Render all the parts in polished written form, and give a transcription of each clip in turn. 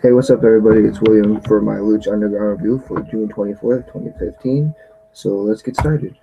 Hey, what's up, everybody? It's William for my Lucha Underground review for June 24th, 2015. So let's get started.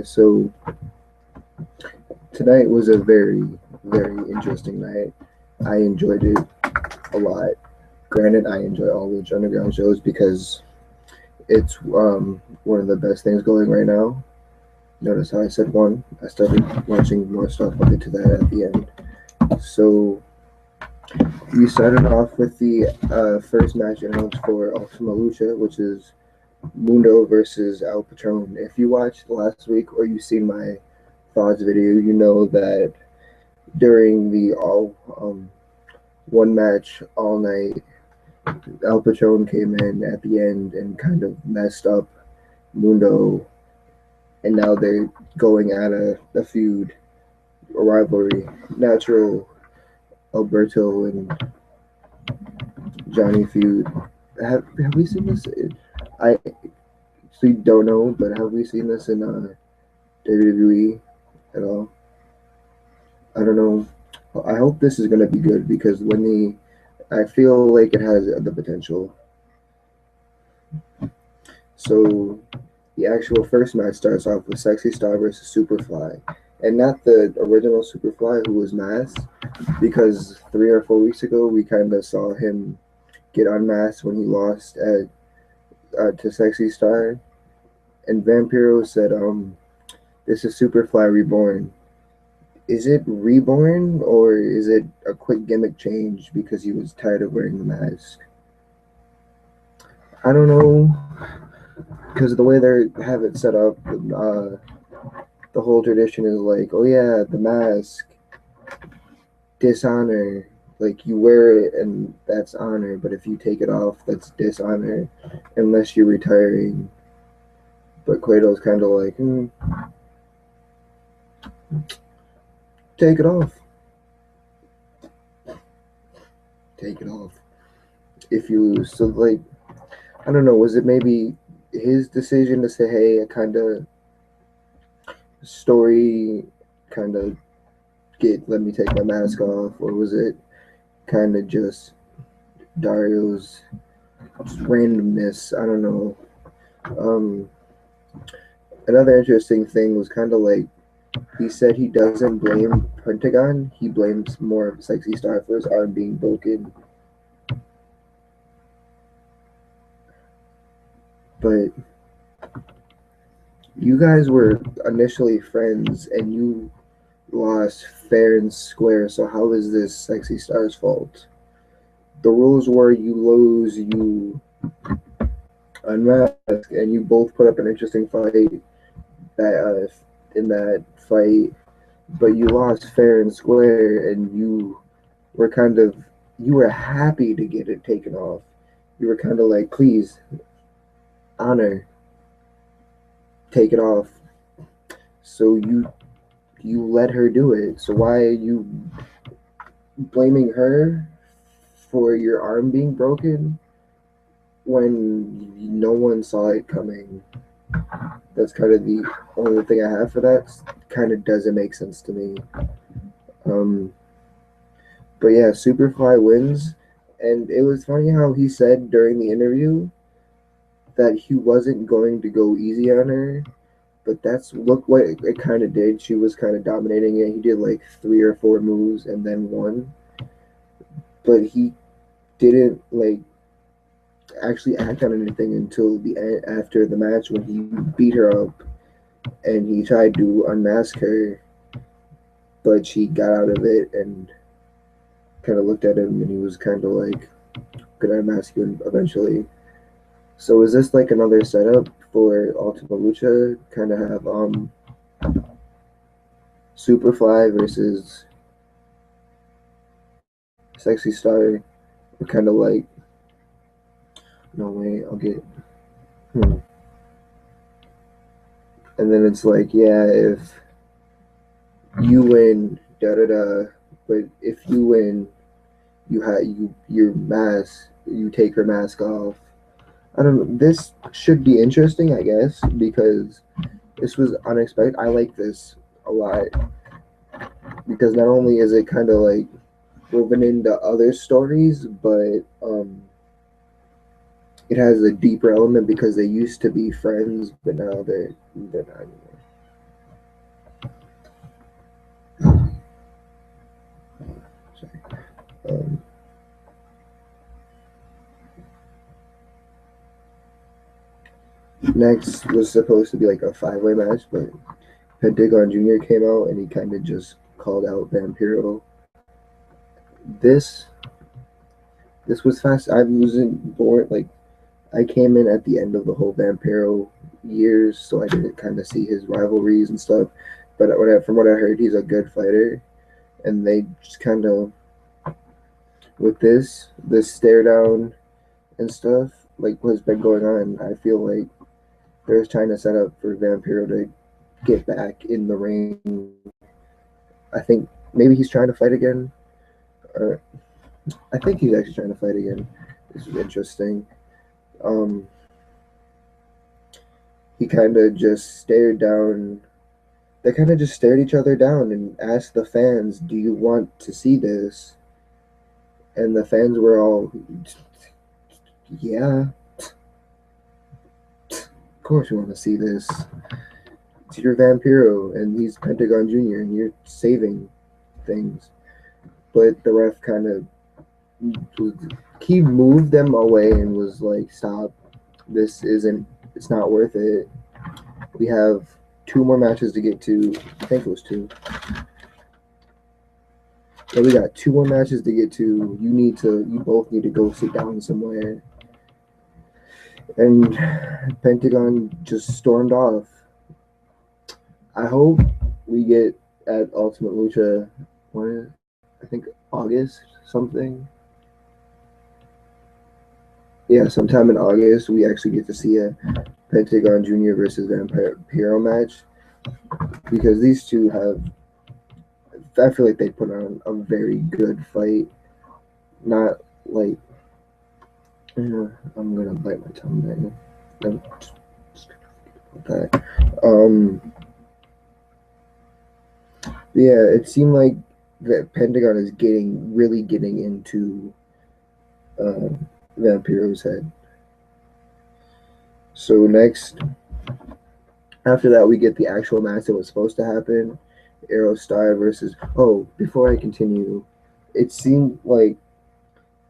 So tonight was a very, very interesting night. I enjoyed it a lot. Granted, I enjoy all Lucha Underground shows because it's one of the best things going right now. Notice how I said one. I started watching more stuff. I'll get to that at the end. So we started off with the first match announced for Ultima Lucha, which is Mundo versus Al Patron. If you watched last week or you've seen my thoughts video, you know that during the all one match all night, Al Patron came in at the end and kind of messed up Mundo, and now they're going at a feud, a rivalry, natural Alberto and Johnny feud. Have we seen this? I actually don't know, but have we seen this in WWE at all? I don't know. I hope this is gonna be good because I feel like it has the potential. So the actual first match starts off with Sexy Star versus Superfly, and not the original Superfly who was masked, because 3 or 4 weeks ago we kind of saw him get unmasked when he lost to Sexy Star, and Vampiro said, "This is Superfly reborn." Is it reborn or is it a quick gimmick change because he was tired of wearing the mask? I don't know, because the way they have it set up, the whole tradition is like, oh yeah, the mask, dishonor. Like you wear it and that's honor, but if you take it off, that's dishonor, unless you're retiring. But Cueto's kind of like, take it off. Take it off. If you lose. So, like, I don't know, was it maybe his decision to say, hey, a kind of story, kind of let me take my mask off, or was it kind of just Dario's randomness? I don't know. Another interesting thing was kind of like he said he doesn't blame Pentagon. He blames more of Sexy Star for his arm being broken. But you guys were initially friends and you lost fair and square, so how is this Sexy Star's fault? The rules were you lose, you unmask, and you both put up an interesting fight in that fight, but you lost fair and square, and were kind of you were happy to get it taken off. You were kind of like, please, honor, take it off. So you let her do it. So why are you blaming her for your arm being broken when no one saw it coming? That's kind of the only thing I have for that. Kind of doesn't make sense to me. But yeah, Superfly wins, and it was funny how he said during the interview that he wasn't going to go easy on her, but look what it kind of did. She was kind of dominating it. He did like 3 or 4 moves and then won, but he didn't like actually act on anything until the end, after the match, when he beat her up and he tried to unmask her, but she got out of it and kind of looked at him and he was kind of like, "Could I unmask you eventually?" So is this like another setup for Ultima Lucha? Kind of have Superfly versus Sexy Star, kind of like, no way, I'll get, and then it's like, yeah, if you win, da da da, but if you win, your mask, you take her mask off. I don't know. This should be interesting, I guess, because this was unexpected. I like this a lot because not only is it kind of like woven into other stories, but it has a deeper element because they used to be friends, but now they're not anymore. Sorry. Um, Next was supposed to be like a five-way match, but Pentagon Jr. came out and he kind of just called out Vampiro. This this was fast. I wasn't born like I came in at the end of the whole Vampiro years, so I didn't kind of see his rivalries and stuff. But from what I heard, he's a good fighter, and they just kind of with this stare down and stuff like what's been going on. I feel like they're trying to set up for Vampiro to get back in the ring. I think maybe he's trying to fight again, or I think he's actually trying to fight again. This is interesting. Um, he kind of just stared down. They kind of just stared each other down and asked the fans, "Do you want to see this?" And the fans were all, "Yeah, of course we want to see this. It's your Vampiro, and he's Pentagon Jr., and you're saving things." But the ref kind of he moved them away and was like, "Stop! This isn't. It's not worth it. We have two more matches to get to. I think it was two. Yeah, we got two more matches to get to. You both need to go sit down somewhere." And Pentagon just stormed off. I hope we get at Ultimate Lucha, when I think August something. Yeah, sometime in August we actually get to see a Pentagon Jr. versus Vampiro match because these two have. I feel like they put on a very good fight. Not like I'm gonna bite my tongue there. That. Yeah, it seemed like that Pentagon is really getting into Vampiro's head. So next, after that, we get the actual match that was supposed to happen: Aerostar versus. Oh, before I continue, it seemed like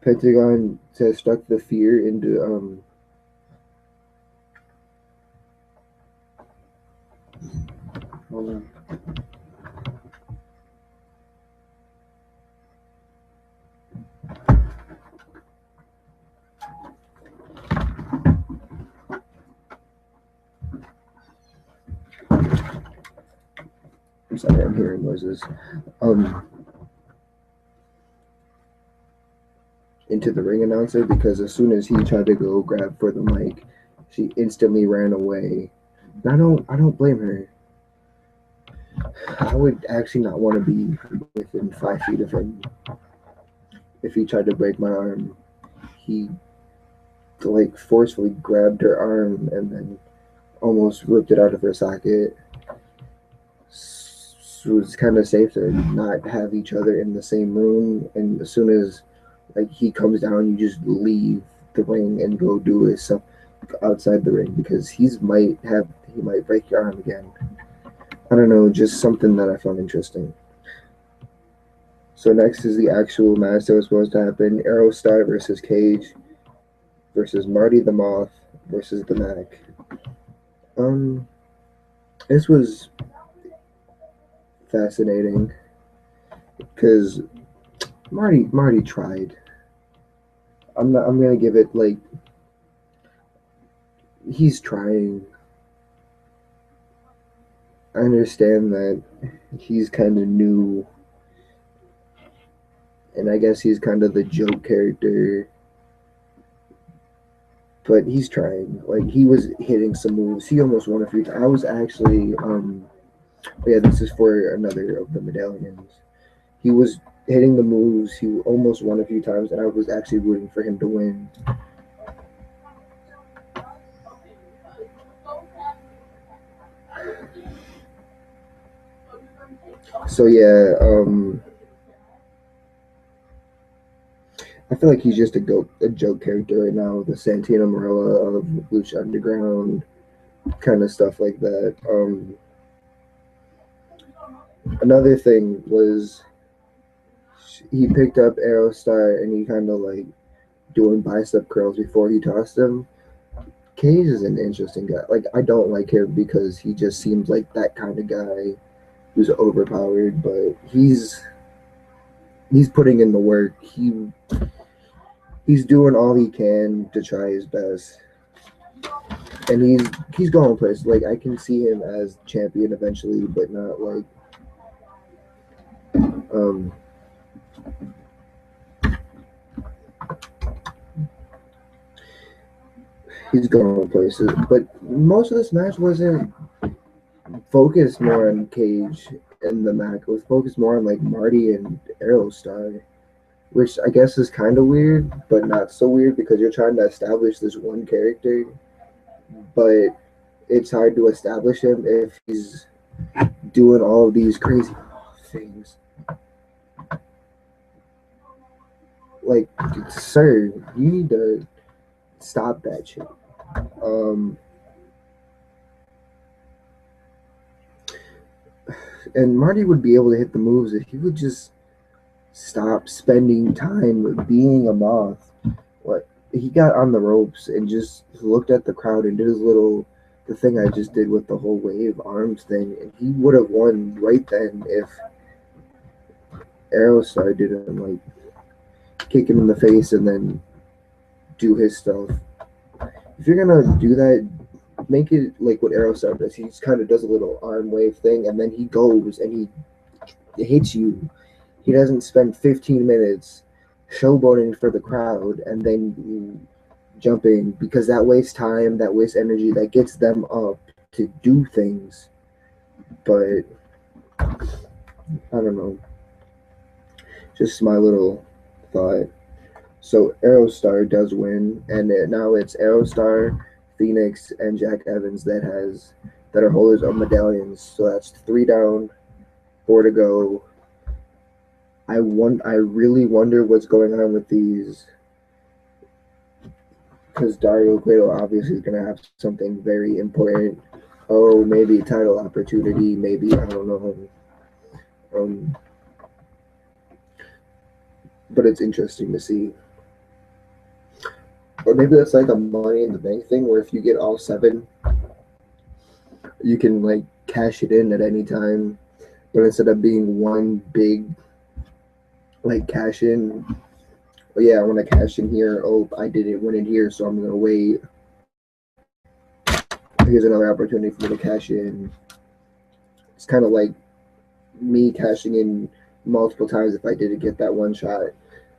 Pentagon has stuck the fear into Hold on. I'm sorry, I'm hearing noises. Into the ring announcer because as soon as he tried to go grab for the mic, she instantly ran away. And I don't blame her. I would actually not want to be within 5 feet of him. If he tried to break my arm, he like forcefully grabbed her arm and then almost ripped it out of her socket. So it's kind of safe to not have each other in the same room. And as soon as like he comes down, you just leave the ring and go do his stuff outside the ring because he might break your arm again. I don't know, just something that I found interesting. So next is the actual match that was supposed to happen: Aerostar versus Cage versus Marty the Moth versus the Mac. This was fascinating because Marty tried. I'm gonna give it like he's trying. I understand that he's kind of new, and I guess he's kind of the joke character, but he's trying. Like he was hitting some moves. He almost won a few. I was actually, yeah, this is for another of the medallions. He was hitting the moves. He almost won a few times, and I was actually rooting for him to win. So yeah, I feel like he's just a joke character right now. The Santino Marella of Lucha Underground, kind of stuff like that. Another thing was he picked up Aerostar and he kind of like doing bicep curls before he tossed him. Cage is an interesting guy. Like I don't like him because he just seems like that kind of guy who's overpowered, but he's putting in the work. He's doing all he can to try his best, and he's going places. Like I can see him as champion eventually, but not like um. He's going places, but most of this match wasn't focused more on Cage and the Mac. It was focused more on like Marty and Aerostar, which I guess is kind of weird, but not so weird because you're trying to establish this one character, but it's hard to establish him if he's doing all of these crazy things. Like, sir, you need to stop that shit. Um, and Marty would be able to hit the moves if he would just stop spending time being a moth. What he got on the ropes and just looked at the crowd and did the thing I just did with the whole wave arms thing, and he would have won right then if Aerostar didn't like kick him in the face and then do his stuff. If you're gonna do that, make it like what Aerostar does. He just kind of does a little arm wave thing, and then he goes and he hits you. He doesn't spend 15 minutes showboating for the crowd and then jumping because that wastes time, that wastes energy, that gets them up to do things. But I don't know. Just my little thought. So Aerostar does win, and now it's Aerostar, Phoenix, and Jack Evans that are holders of medallions. So that's 3 down, 4 to go. I really wonder what's going on with these, because Dario Cueto obviously is going to have something very important. Oh, maybe title opportunity, maybe, I don't know. But it's interesting to see. Or maybe that's like a Money in the Bank thing, where if you get all 7, you can like cash it in at any time. But instead of being one big like cash in, oh yeah, I want to cash in here. Oh, I didn't win it here, so I'm gonna wait. Here's another opportunity for me to cash in. It's kind of like me cashing in multiple times if I didn't get that one shot.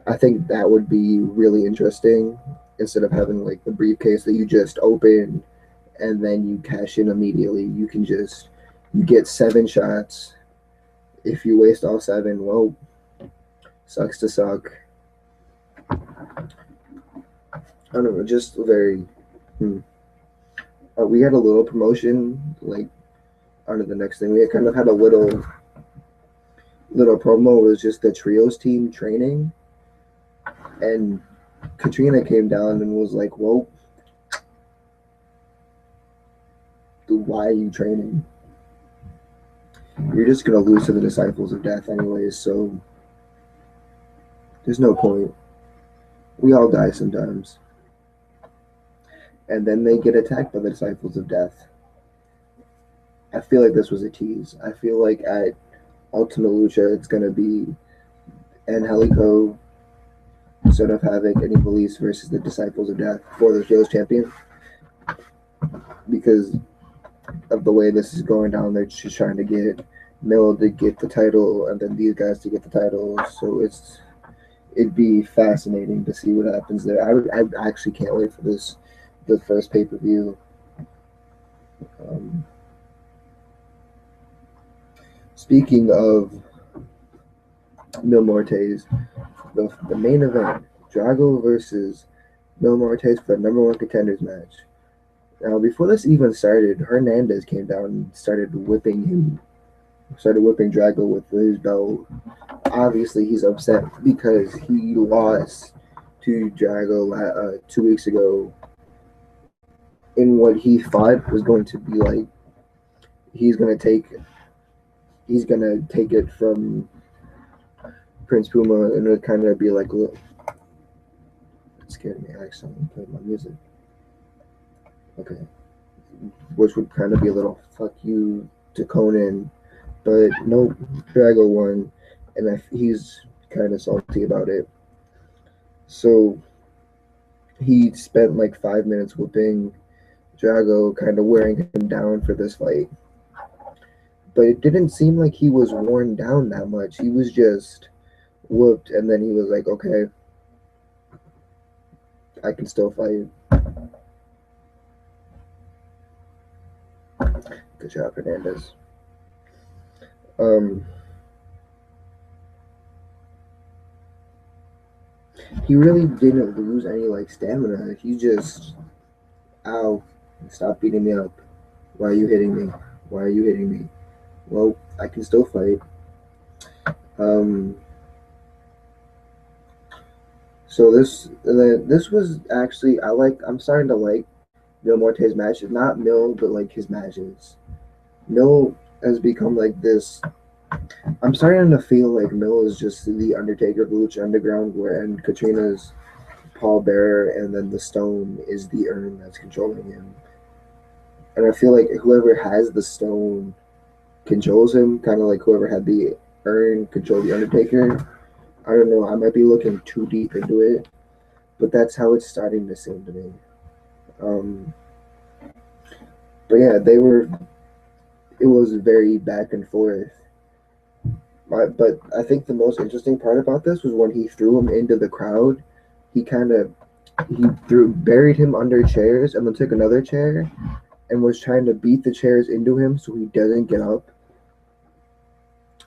I think that would be really interesting instead of having like the briefcase that you just open and then you cash in immediately. You get 7 shots. If you waste all 7, well, sucks to suck. I don't know, just very. We had a little promotion, like, onto the next thing. We kind of had a little promo. It was just the trios team training. And Katrina came down and was like, well, why are you training? You're just going to lose to the Disciples of Death anyways, so there's no point. We all die sometimes. And then they get attacked by the Disciples of Death. I feel like this was a tease. I feel like at Ultimate Lucha, it's going to be Angelico, Son of Havoc, and Ivelisse versus the Disciples of Death for the Trios champion. because of the way this is going down. They're just trying to get Mill to get the title, and then these guys to get the title. So it'd be fascinating to see what happens there. I actually can't wait for the first pay-per-view. Um, Speaking of Mil Muertes, the main event, Drago versus Mil Muertes for the number one contenders match. Now, before this even started, Hernandez came down and started whipping Drago with his belt. Obviously, he's upset because he lost to Drago 2 weeks ago in what he thought was going to be like he's gonna take it from Prince Puma, and it'll kind of be like a little. It scared me. I accidentally played my music. Okay, which would kind of be a little fuck you to Conan, but no, Drago won, and he's kind of salty about it. So he spent like 5 minutes whipping Drago, kind of wearing him down for this fight. But it didn't seem like he was worn down that much. He was just whooped, and then he was like, okay, I can still fight. Good job, Hernandez. He really didn't lose any like stamina. He just, ow, stop beating me up. Why are you hitting me? Why are you hitting me? Well, I can still fight. So this was actually I'm starting to like Mil Muertes' matches. Not Mil, but like his matches. Mil has become like this. I'm starting to feel like Mil is just the Undertaker of Lucha Underground, and Katrina's Paul Bearer, and then the Stone is the urn that's controlling him. And I feel like whoever has the Stone controls him, kind of like whoever had the urn control the Undertaker. I don't know. I might be looking too deep into it, but that's how it's starting to seem to me. But yeah, it was very back and forth. But I think the most interesting part about this was when he threw him into the crowd. He buried him under chairs, and then took another chair and was trying to beat the chairs into him so he doesn't get up.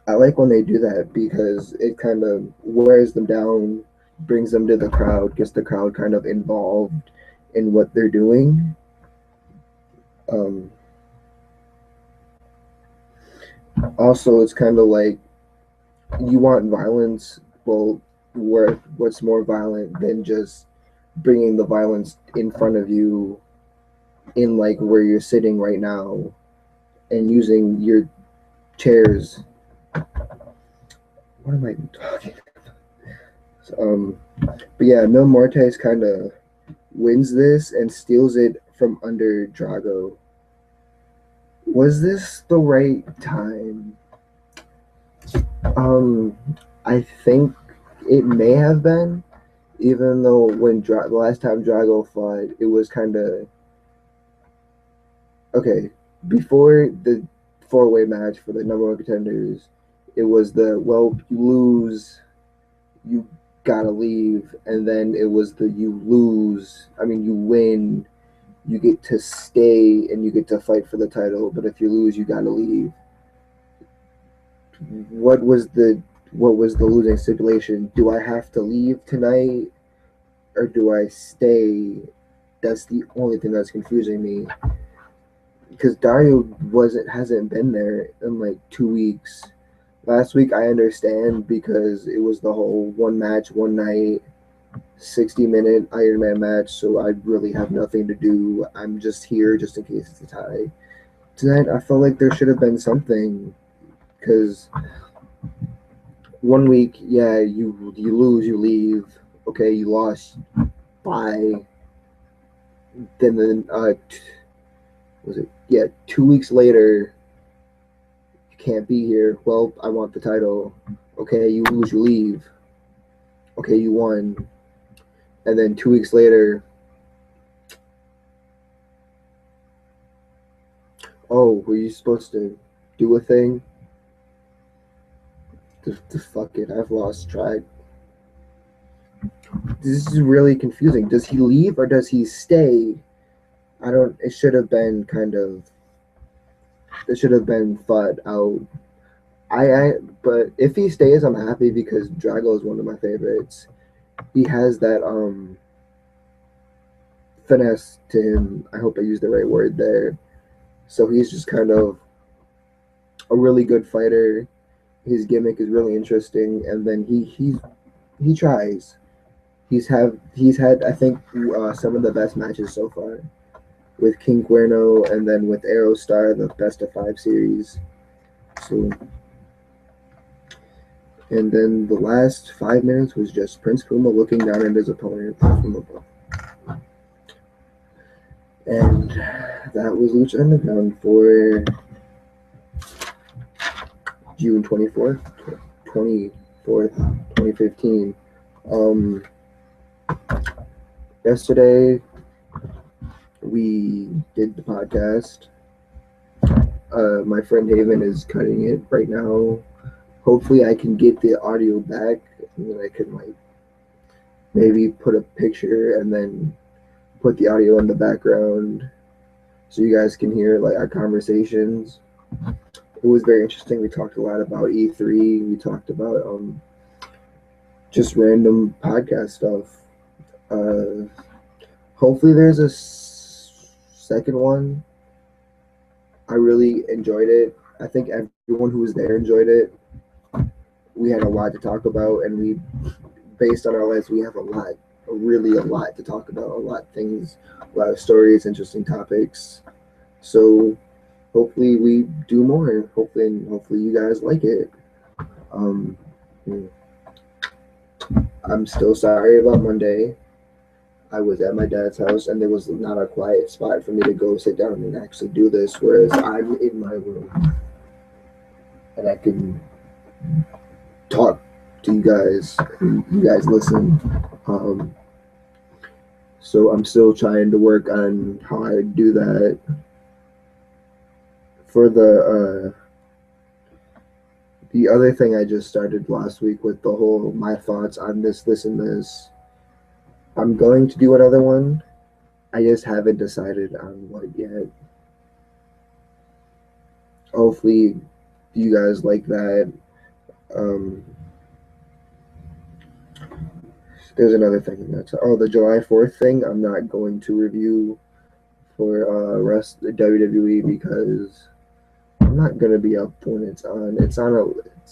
I like when they do that because it kind of wears them down, brings them to the crowd, gets the crowd kind of involved in what they're doing. Also, it's kind of like you want violence. Well, what's more violent than just bringing the violence in front of you, in like where you're sitting right now, and using your chairs. What am I talking about? But yeah, Mil Muertes kind of wins this and steals it from under Drago. Was this the right time? I think it may have been, even though when the last time Drago fought, it was kind of okay. Before the four-way match for the number one contenders, it was you lose, you gotta leave, and then it was you win, you get to stay and you get to fight for the title, but if you lose, you gotta leave. What was the losing stipulation? Do I have to leave tonight or do I stay? That's the only thing that's confusing me. Because Dario hasn't been there in like 2 weeks. Last week I understand because it was the whole one match, one night, 60-minute Iron Man match, so I really have nothing to do. I'm just here just in case it's a tie. Tonight I felt like there should have been something because 1 week, yeah, you lose, you leave. Okay, you lost. Bye. Then was it? Yeah, 2 weeks later, you can't be here. Well, I want the title. Okay, you lose, you leave. Okay, you won. And then 2 weeks later, Oh, were you supposed to do a thing? The fuck it, I've lost track. This is really confusing. Does he leave or does he stay? I don't. It should have been kind of. It should have been thought out. I. But if he stays, I'm happy because Drago is one of my favorites. He has that finesse to him. I hope I used the right word there. So he's just kind of a really good fighter. His gimmick is really interesting, and then he tries. He's had I think some of the best matches so far with King Cuerno and then with Aerostar, the best of 5 series. So, and then the last 5 minutes was just Prince Puma looking down at his opponent from above. And that was Lucha Underground for June 24th, 2015. Yesterday, we did the podcast. My friend Haven is cutting it right now. Hopefully, I can get the audio back, and then I can like maybe put a picture and then put the audio in the background so you guys can hear like our conversations. It was very interesting. We talked a lot about E3. We talked about just random podcast stuff. Hopefully, there's a second one. I really enjoyed it. I think everyone who was there enjoyed it. We had a lot to talk about, and we, based on our lives, we have really a lot to talk about. A lot of things, a lot of stories, interesting topics. So hopefully we do more. Hopefully you guys like it. Um, I'm still sorry about Monday. I was at my dad's house and there was not a quiet spot for me to go sit down and actually do this, whereas I'm in my room and I can talk to you guys and you guys listen. So I'm still trying to work on how I do that. For the other thing I just started last week with the whole my thoughts on this, and this, I'm going to do another one. I just haven't decided on what yet. Hopefully, you guys like that. There's another thing that's the July 4th thing. I'm not going to review for rest the WWE because I'm not gonna be up when it's on. It's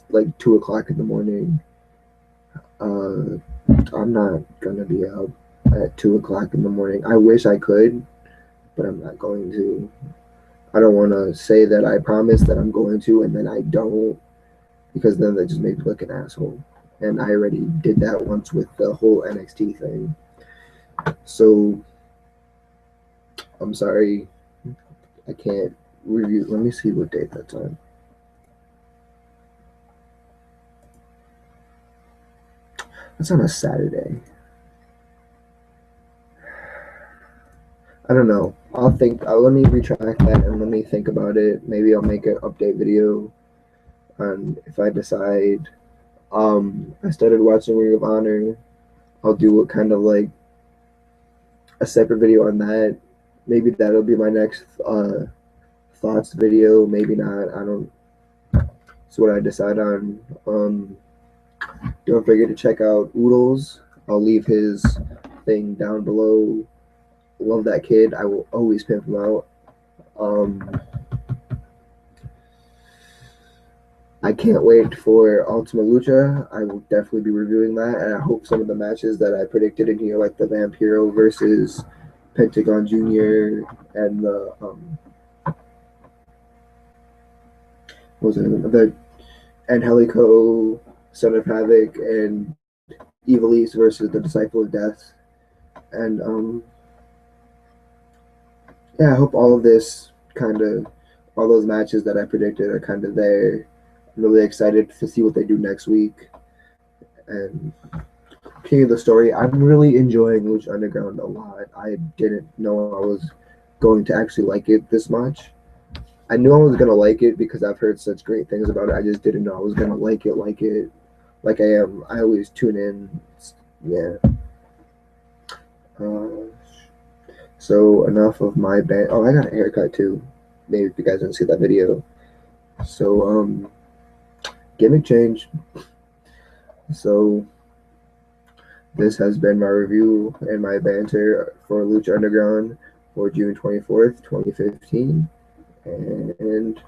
like 2 o'clock in the morning. I'm not gonna be up at 2 o'clock in the morning. I wish I could, but I'm not going to. I don't want to say that I promise that I'm going to and then I don't, because then that just makes me look an asshole. And I already did that once with the whole NXT thing. So I'm sorry, I can't review. Let me see what date that's on. That's on a Saturday. I don't know. I'll think. Let me retract that and let me think about it. Maybe I'll make an update video on if I decide. I started watching Ring of Honor. I'll do a kind of like a separate video on that. Maybe that'll be my next thoughts video. Maybe not. I don't. It's what I decide on. Don't forget to check out Oodles. I'll leave his thing down below. Love that kid. I will always pimp him out. I can't wait for Ultima Lucha. I will definitely be reviewing that, and I hope some of the matches that I predicted in here, like the Vampiro versus Pentagon Jr. and the what was it? The Angelico, Son of Havoc, and Evilise versus the Disciple of Death, and yeah, I hope all of this all those matches that I predicted are kind of there. I'm really excited to see what they do next week. And king of the story, I'm really enjoying Lucha Underground a lot. I didn't know I was going to actually like it this much. I knew I was gonna like it because I've heard such great things about it. I just didn't know I was gonna like it, like I am. I always tune in. Yeah. Uh, so enough of my band. Oh, I got a haircut too. Maybe if you guys didn't see that video. So gimmick change. So this has been my review and my banter for Lucha Underground for June 24th, 2015. And